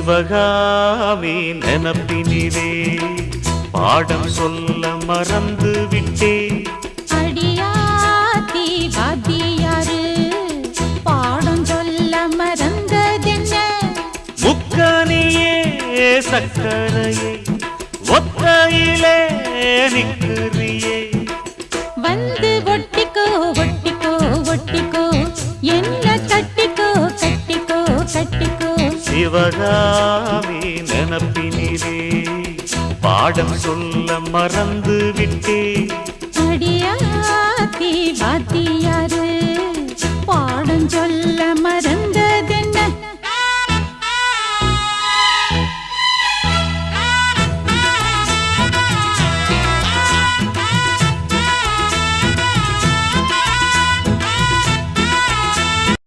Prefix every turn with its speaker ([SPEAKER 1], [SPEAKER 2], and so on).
[SPEAKER 1] சிவகாமி நினப்பினிலே பாடம் சொல்ல மறந்து விட்டே.
[SPEAKER 2] அடியாத்தி வாத்தியாரு பாடம் சொல்ல மறந்ததென்ன?
[SPEAKER 1] முக்கனியே சக்கரையே ஒத்தையிலே நிற்கிறியே.
[SPEAKER 2] வந்து ஒட்டிக்கோ ஒட்டிக்கோ ஒட்டிக்கோ என்ன கட்டிக்கோ கட்டிக்கோ கட்டிக்கோ.
[SPEAKER 1] சிவகாமி நினப்பினிலே பாடம் சொல்ல மறந்து விட்டே.
[SPEAKER 2] அடியாத்தி வாத்தியாரு